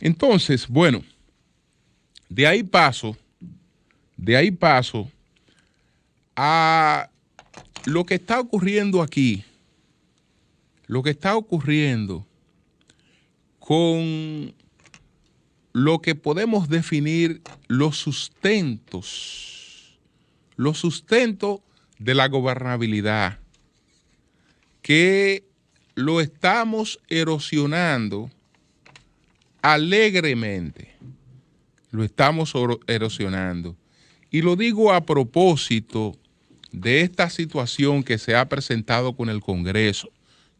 Entonces, bueno, de ahí paso a lo que está ocurriendo aquí, lo que está ocurriendo con lo que podemos definir los sustentos de la gobernabilidad, que lo estamos erosionando alegremente, lo estamos erosionando. Y lo digo a propósito de esta situación que se ha presentado con el Congreso,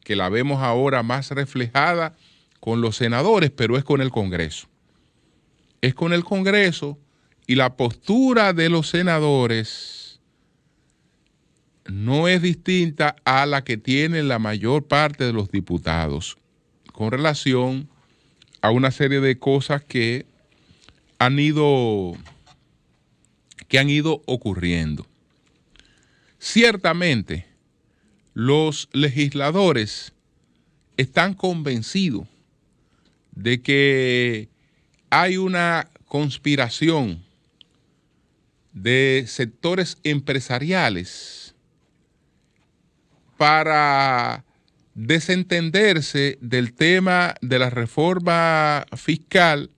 que la vemos ahora más reflejada con los senadores, pero es con el Congreso. Es con el Congreso y la postura de los senadores no es distinta a la que tiene la mayor parte de los diputados con relación a una serie de cosas que han ido ocurriendo. Ciertamente, los legisladores están convencidos de que hay una conspiración de sectores empresariales para desentenderse del tema de la reforma fiscal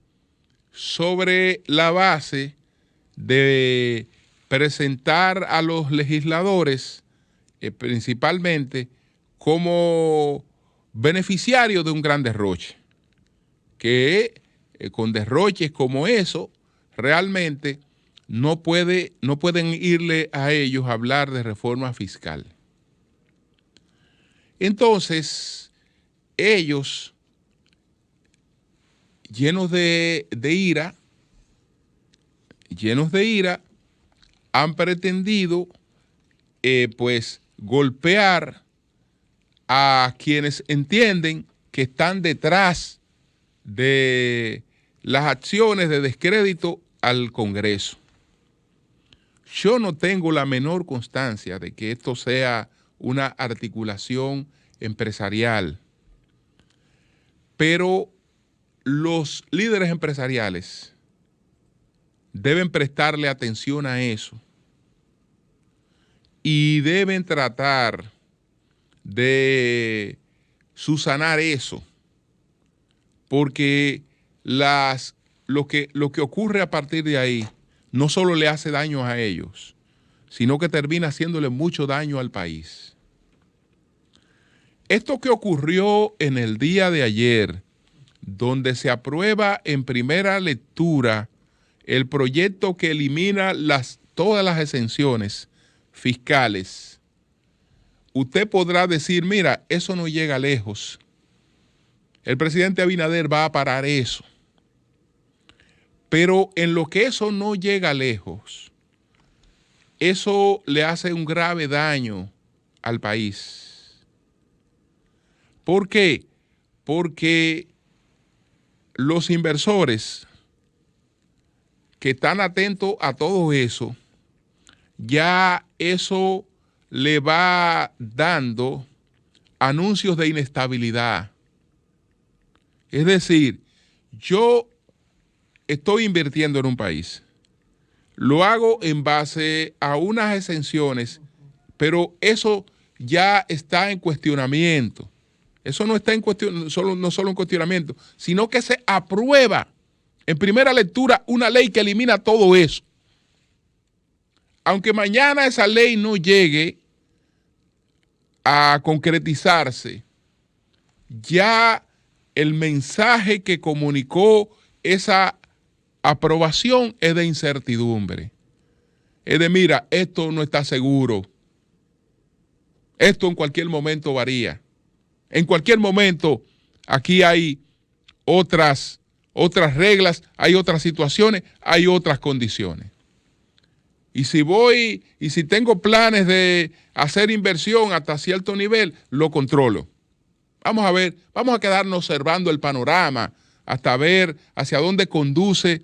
sobre la base de presentar a los legisladores principalmente como beneficiarios de un gran derroche, que con derroches como eso realmente no pueden irle a ellos a hablar de reforma fiscal. Entonces, ellos, llenos de ira, han pretendido pues golpear a quienes entienden que están detrás de las acciones de descrédito al Congreso. Yo no tengo la menor constancia de que esto sea una articulación empresarial, pero los líderes empresariales deben prestarle atención a eso y deben tratar de subsanar eso, porque lo que ocurre a partir de ahí no solo le hace daño a ellos, sino que termina haciéndole mucho daño al país. Esto que ocurrió en el día de ayer, donde se aprueba en primera lectura el proyecto que elimina todas las exenciones fiscales, usted podrá decir, mira, eso no llega lejos. El presidente Abinader va a parar eso. Pero en lo que eso no llega lejos, eso le hace un grave daño al país. ¿Por qué? Porque los inversores que están atentos a todo eso, ya eso le va dando anuncios de inestabilidad. Es decir, yo estoy invirtiendo en un país, lo hago en base a unas exenciones, pero eso ya está en cuestionamiento. Eso no está no solo en cuestionamiento, sino que se aprueba en primera lectura una ley que elimina todo eso. Aunque mañana esa ley no llegue a concretizarse, ya el mensaje que comunicó esa aprobación es de incertidumbre. Es de, mira, esto no está seguro. Esto en cualquier momento varía. En cualquier momento aquí hay otras reglas, hay otras situaciones, hay otras condiciones. Y si tengo planes de hacer inversión hasta cierto nivel, lo controlo. Vamos a ver, vamos a quedarnos observando el panorama hasta ver hacia dónde conduce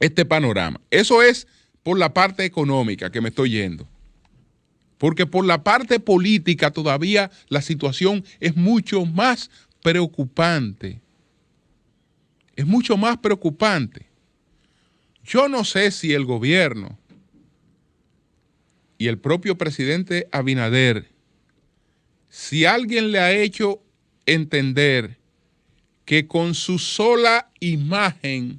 este panorama. Eso es por la parte económica que me estoy yendo. Porque por la parte política todavía la situación es mucho más preocupante. es mucho más preocupante. Yo no sé si el gobierno y el propio presidente Abinader, si alguien le ha hecho entender que con su sola imagen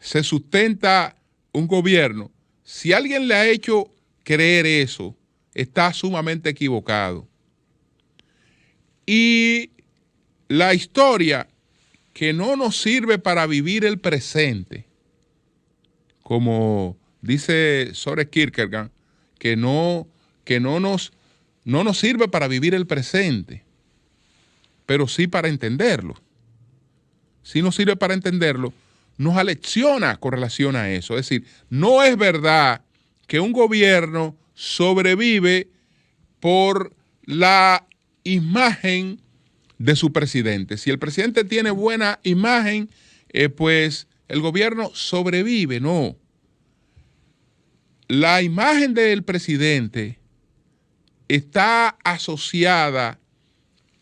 se sustenta un gobierno, si alguien le ha hecho creer eso, está sumamente equivocado. Y la historia que no nos sirve para vivir el presente, como dice Søren Kierkegaard, que no nos sirve para vivir el presente, pero sí para entenderlo. Si nos sirve para entenderlo, nos alecciona con relación a eso. Es decir, no es verdad que un gobierno sobrevive por la imagen de su presidente. Si el presidente tiene buena imagen, pues el gobierno sobrevive. No. La imagen del presidente está asociada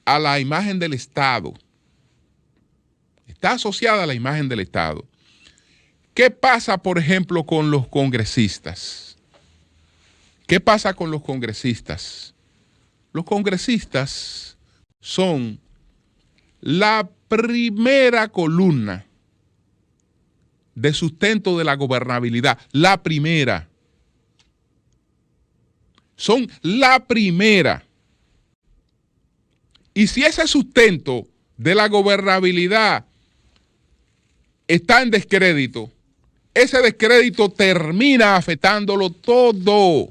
a la imagen del Estado. Está asociada a la imagen del Estado. ¿Qué pasa, por ejemplo, con los congresistas? ¿Qué pasa con los congresistas? Los congresistas son la primera columna de sustento de la gobernabilidad. La primera. Son la primera. Y si ese sustento de la gobernabilidad está en descrédito, ese descrédito termina afectándolo todo.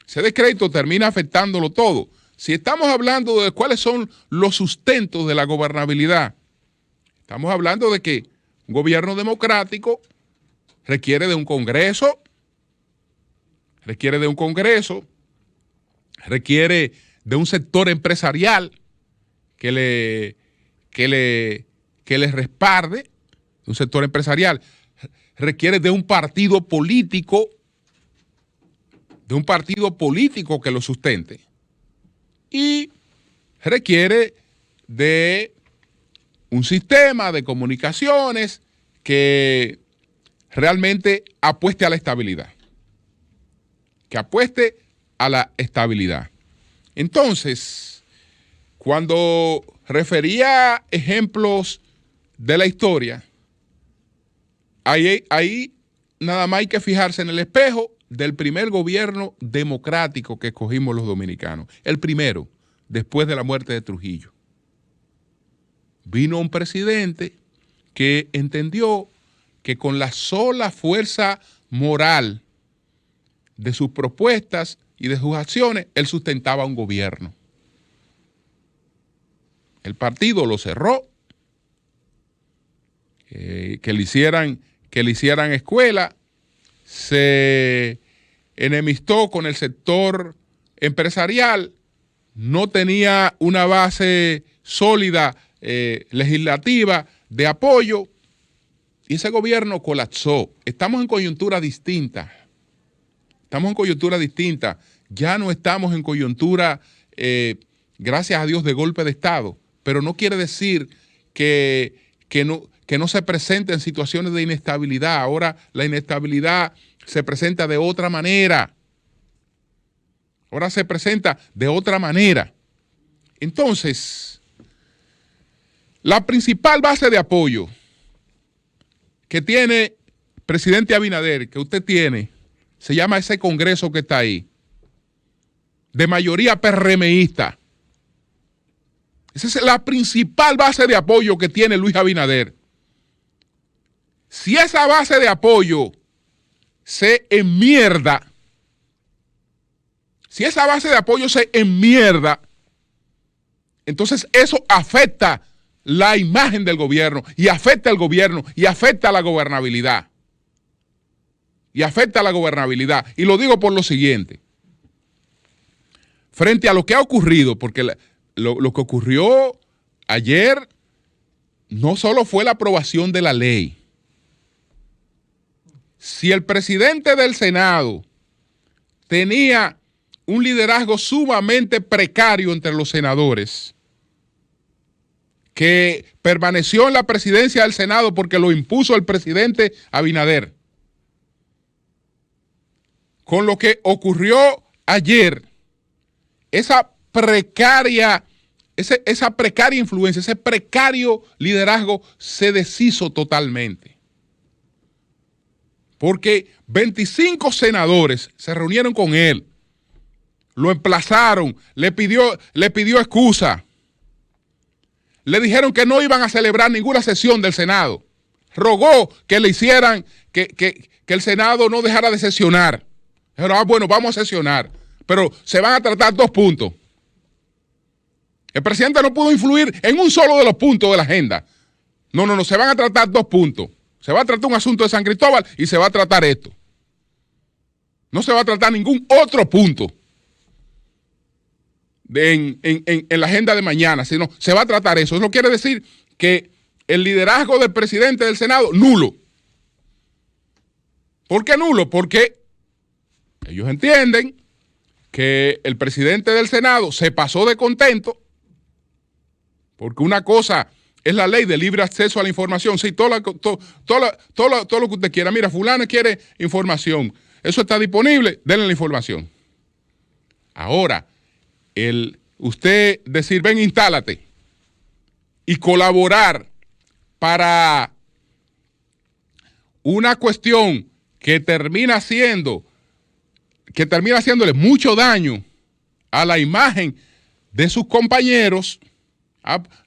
Ese descrédito termina afectándolo todo. Si estamos hablando de cuáles son los sustentos de la gobernabilidad, estamos hablando de que un gobierno democrático requiere de un Congreso, requiere de un sector empresarial que le respalde, un sector empresarial, requiere de un partido político, que lo sustente, y requiere de un sistema de comunicaciones que realmente apueste a la estabilidad. Entonces, cuando refería ejemplos de la historia, ahí nada más hay que fijarse en el espejo del primer gobierno democrático que escogimos los dominicanos. El primero, después de la muerte de Trujillo. Vino un presidente que entendió que con la sola fuerza moral de sus propuestas y de sus acciones, él sustentaba un gobierno. El partido lo cerró, que le hicieran escuela, se enemistó con el sector empresarial, no tenía una base sólida legislativa de apoyo, y ese gobierno colapsó. Estamos en coyuntura distinta. Ya no estamos en coyuntura, gracias a Dios, de golpe de Estado, pero no quiere decir que no se presenten situaciones de inestabilidad. Ahora la inestabilidad se presenta de otra manera. Entonces, la principal base de apoyo que tiene el presidente Abinader, que usted tiene, se llama ese Congreso que está ahí, de mayoría PRMista. Esa es la principal base de apoyo que tiene Luis Abinader. Si esa base de apoyo se enmierda, entonces eso afecta la imagen del gobierno, y afecta al gobierno, y afecta a la gobernabilidad. Y lo digo por lo siguiente. Frente a lo que ha ocurrido, porque lo que ocurrió ayer no solo fue la aprobación de la ley. Si el presidente del Senado tenía un liderazgo sumamente precario entre los senadores, que permaneció en la presidencia del Senado porque lo impuso el presidente Abinader. Con lo que ocurrió ayer, esa precaria influencia, ese precario liderazgo se deshizo totalmente. Porque 25 senadores se reunieron con él, lo emplazaron, le pidió excusa, le dijeron que no iban a celebrar ninguna sesión del Senado, rogó que le hicieran, que el Senado no dejara de sesionar. Dijeron, bueno, vamos a sesionar, pero se van a tratar 2 puntos. El presidente no pudo influir en un solo de los puntos de la agenda. No, se van a tratar 2 puntos. Se va a tratar un asunto de San Cristóbal y se va a tratar esto. No se va a tratar ningún otro punto en la agenda de mañana, sino se va a tratar eso. Eso quiere decir que el liderazgo del presidente del Senado, nulo. ¿Por qué nulo? Porque ellos entienden que el presidente del Senado se pasó de contento, porque una cosa es la ley de libre acceso a la información. Sí, todo lo que usted quiera. Mira, fulano quiere información. Eso está disponible, denle la información. Ahora, usted decir, ven, instálate, y colaborar para una cuestión que termina haciéndole mucho daño a la imagen de sus compañeros.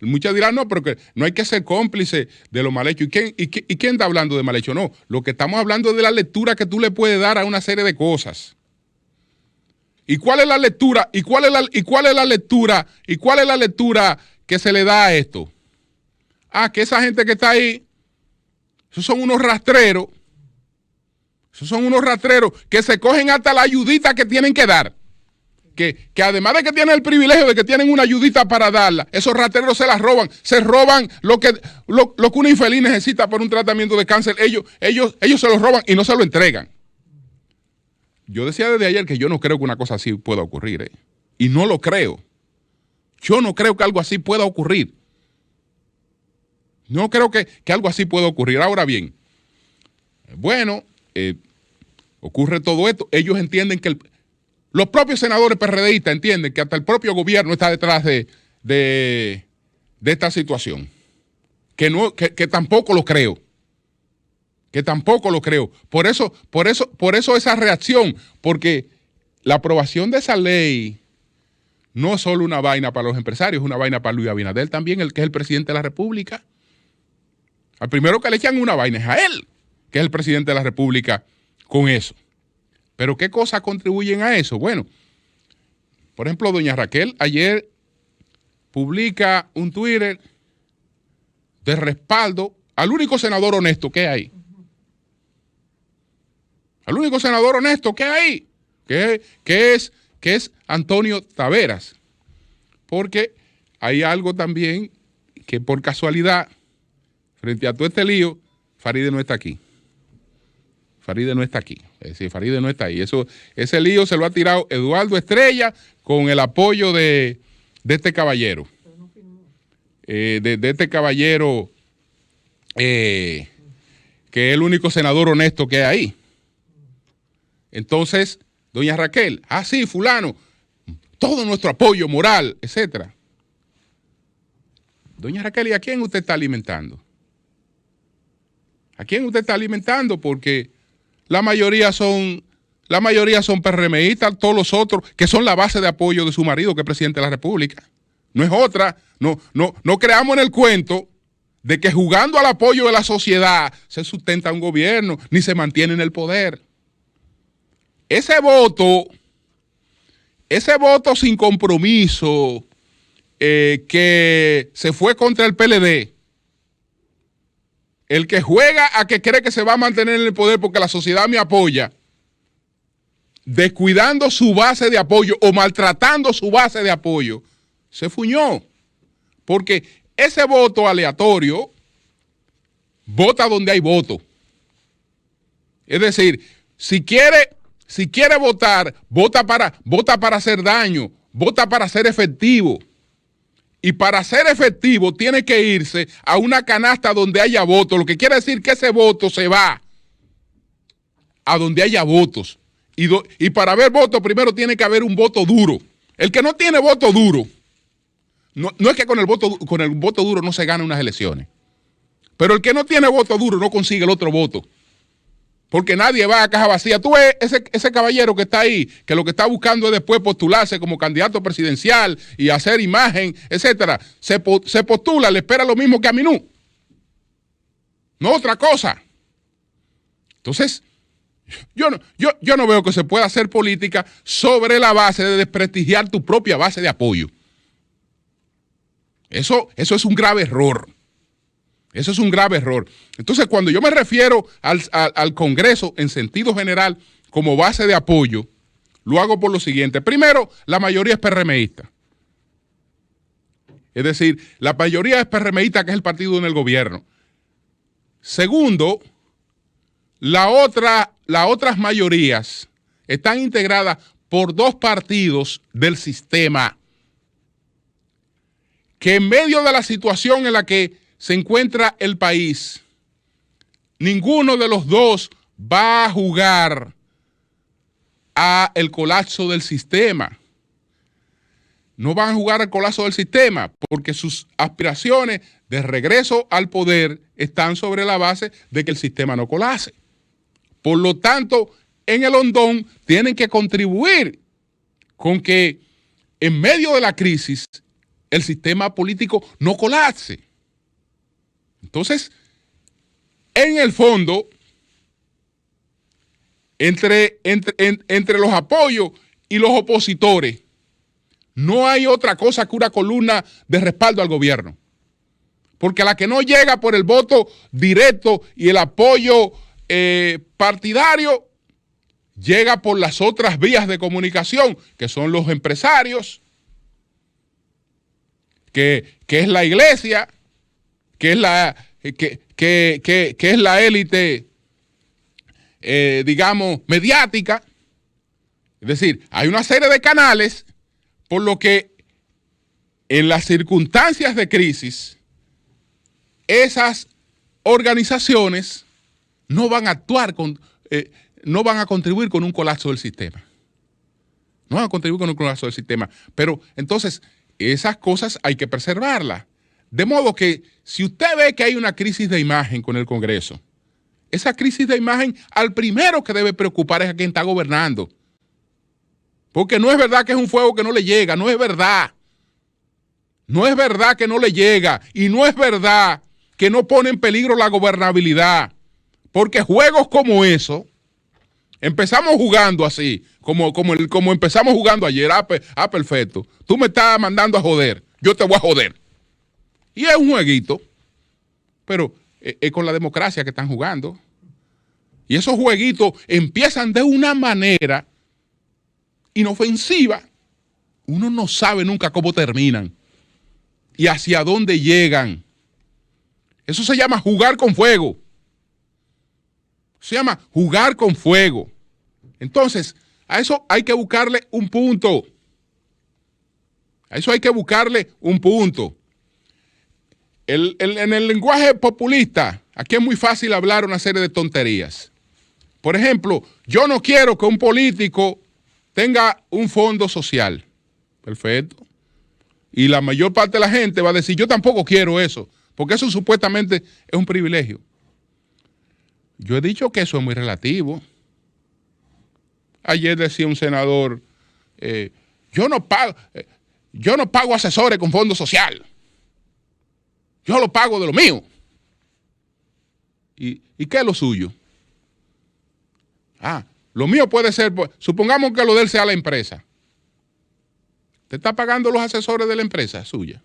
Muchas dirán, no, pero que no hay que ser cómplice de lo mal hecho. ¿Y quién está hablando de mal hecho? No, lo que estamos hablando es de la lectura que tú le puedes dar a una serie de cosas. ¿Y cuál es la lectura? ¿Y cuál es la lectura que se le da a esto? Que esa gente que está ahí, esos son unos rastreros. Esos son unos rastreros que se cogen hasta la ayudita que tienen que dar. Que además de que tienen el privilegio de que tienen una ayudita para darla, esos rastreros se las roban. Se roban lo que una infeliz necesita para un tratamiento de cáncer. Ellos se lo roban y no se lo entregan. Yo decía desde ayer que yo no creo que una cosa así pueda ocurrir. Y no lo creo. Yo no creo que algo así pueda ocurrir. No creo que algo así pueda ocurrir. Ahora bien, bueno, ocurre todo esto. Ellos entienden que los propios senadores PRDistas entienden que hasta el propio gobierno está detrás de esta situación. Que tampoco lo creo. Que tampoco lo creo. Por eso esa reacción, porque la aprobación de esa ley no es solo una vaina para los empresarios, es una vaina para Luis Abinader también, el que es el presidente de la República. Al primero que le echan una vaina es a él, que es el presidente de la República, con eso. Pero ¿qué cosas contribuyen a eso? Bueno, por ejemplo, doña Raquel ayer publica un Twitter de respaldo al único senador honesto que hay. Al único senador honesto que hay, que es Antonio Taveras. Porque hay algo también que por casualidad, frente a todo este lío, Faride no está aquí. Faride no está aquí. Es decir, Faride no está ahí. Ese lío se lo ha tirado Eduardo Estrella con el apoyo de este caballero. De este caballero que es el único senador honesto que hay ahí. Entonces, doña Raquel, sí, fulano, todo nuestro apoyo moral, etcétera. Doña Raquel, ¿y a quién usted está alimentando? ¿A quién usted está alimentando? Porque la mayoría son PRMistas, todos los otros, que son la base de apoyo de su marido, que es presidente de la República. No es otra. No creamos en el cuento de que jugando al apoyo de la sociedad se sustenta un gobierno, ni se mantiene en el poder. Ese voto sin compromiso que se fue contra el PLD, el que juega a que cree que se va a mantener en el poder porque la sociedad me apoya, descuidando su base de apoyo o maltratando su base de apoyo, se fuñó. Porque ese voto aleatorio vota donde hay voto. Es decir, si quiere votar, vota para hacer daño, vota para ser efectivo. Y para ser efectivo tiene que irse a una canasta donde haya votos, lo que quiere decir que ese voto se va a donde haya votos. Y para haber votos primero tiene que haber un voto duro. El que no tiene voto duro, no es que con el voto duro no se gane unas elecciones, pero el que no tiene voto duro no consigue el otro voto. Porque nadie va a caja vacía. Tú ves ese caballero que está ahí, que lo que está buscando es después postularse como candidato presidencial y hacer imagen, etcétera. Se postula, le espera lo mismo que a Minú. No otra cosa. Entonces, yo no veo que se pueda hacer política sobre la base de desprestigiar tu propia base de apoyo. Eso es un grave error. Eso es un grave error. Entonces, cuando yo me refiero al Congreso en sentido general como base de apoyo, lo hago por lo siguiente. Primero, la mayoría es PRMista. Es decir, la mayoría es PRMista, que es el partido en el gobierno. Segundo, las otras mayorías están integradas por dos partidos del sistema que en medio de la situación en la que se encuentra el país, ninguno de los dos va a jugar a el colapso del sistema. No van a jugar al colapso del sistema porque sus aspiraciones de regreso al poder están sobre la base de que el sistema no colapse. Por lo tanto, en el hondón tienen que contribuir con que en medio de la crisis el sistema político no colapse. Entonces, en el fondo, entre los apoyos y los opositores, no hay otra cosa que una columna de respaldo al gobierno. Porque la que no llega por el voto directo y el apoyo partidario, llega por las otras vías de comunicación, que son los empresarios, que es la iglesia, que es la élite, digamos, mediática. Es decir, hay una serie de canales por lo que en las circunstancias de crisis, esas organizaciones no van a actuar no van a contribuir con un colapso del sistema. No van a contribuir con un colapso del sistema. Pero entonces, esas cosas hay que preservarlas. De modo que si usted ve que hay una crisis de imagen con el Congreso, esa crisis de imagen al primero que debe preocupar es a quien está gobernando. Porque no es verdad que es un fuego que no le llega, no es verdad. No es verdad que no le llega y no es verdad que no pone en peligro la gobernabilidad. Porque juegos como eso, empezamos jugando así, como empezamos jugando ayer. Perfecto. Tú me estás mandando a joder, yo te voy a joder. Y es un jueguito, pero es con la democracia que están jugando. Y esos jueguitos empiezan de una manera inofensiva. Uno no sabe nunca cómo terminan y hacia dónde llegan. Eso se llama jugar con fuego. Se llama jugar con fuego. Entonces, a eso hay que buscarle un punto. A eso hay que buscarle un punto. En el lenguaje populista, aquí es muy fácil hablar una serie de tonterías. Por ejemplo, yo no quiero que un político tenga un fondo social. Perfecto. Y la mayor parte de la gente va a decir, yo tampoco quiero eso, porque eso supuestamente es un privilegio. Yo he dicho que eso es muy relativo. Ayer decía un senador, yo no pago asesores con fondo social. Yo lo pago de lo mío. ¿Y qué es lo suyo? Lo mío puede ser, supongamos que lo de él sea la empresa. ¿Te está pagando los asesores de la empresa suya?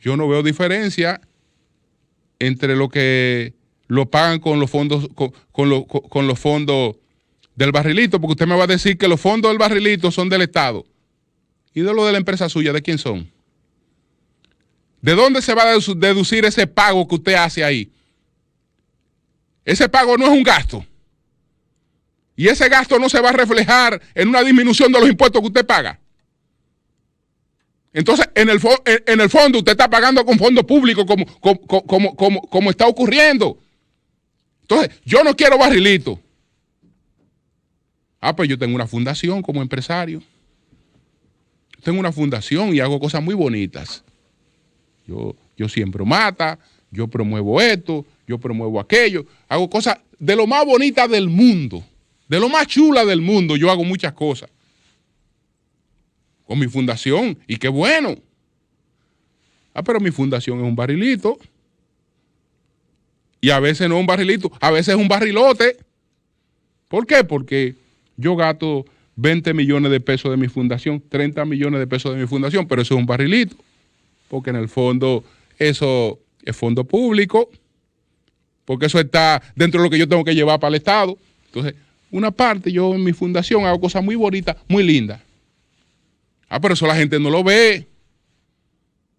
Yo no veo diferencia entre lo que lo pagan con los fondos, con los fondos del barrilito, porque usted me va a decir que los fondos del barrilito son del Estado. ¿Y de lo de la empresa suya, de quién son? ¿De dónde se va a deducir ese pago que usted hace ahí? Ese pago no es un gasto. Y ese gasto no se va a reflejar en una disminución de los impuestos que usted paga. Entonces, en el fondo, usted está pagando con fondos públicos como está ocurriendo. Entonces, yo no quiero barrilito. Pues yo tengo una fundación como empresario. Tengo una fundación y hago cosas muy bonitas. Yo siembro mata, yo promuevo esto, yo promuevo aquello. Hago cosas de lo más bonitas del mundo, de lo más chula del mundo. Yo hago muchas cosas con mi fundación y qué bueno. Pero mi fundación es un barrilito. Y a veces no es un barrilito, a veces es un barrilote. ¿Por qué? Porque yo gasto 20 millones de pesos de mi fundación, 30 millones de pesos de mi fundación, pero eso es un barrilito. Porque en el fondo eso es fondo público, porque eso está dentro de lo que yo tengo que llevar para el Estado. Entonces, una parte, yo en mi fundación hago cosas muy bonitas, muy lindas. Pero eso la gente no lo ve.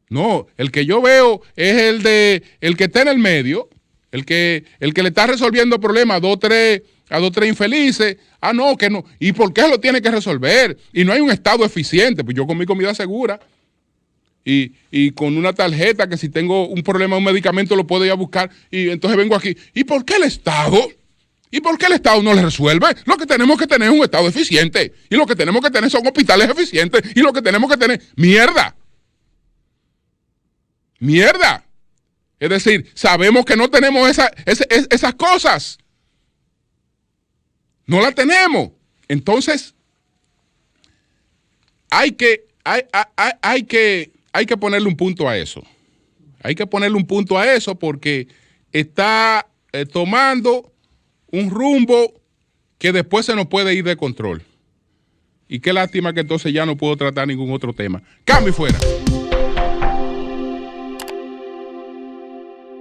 No, el que yo veo es el que está en el medio, el que le está resolviendo problemas a dos o tres infelices. No, que no. ¿Y por qué lo tiene que resolver? Y no hay un Estado eficiente. Pues yo con mi comida segura y con una tarjeta que si tengo un problema, un medicamento lo puedo ir a buscar y entonces vengo aquí. ¿Y por qué el Estado? ¿Y por qué el Estado no le resuelve? Lo que tenemos que tener es un Estado eficiente. Y lo que tenemos que tener son hospitales eficientes. Y lo que tenemos que tener, mierda. Mierda. Es decir, sabemos que no tenemos esas cosas. No las tenemos. Entonces, hay que ponerle un punto a eso. Hay que ponerle un punto a eso porque está tomando un rumbo que después se nos puede ir de control. Y qué lástima que entonces ya no puedo tratar ningún otro tema. Cambio y fuera.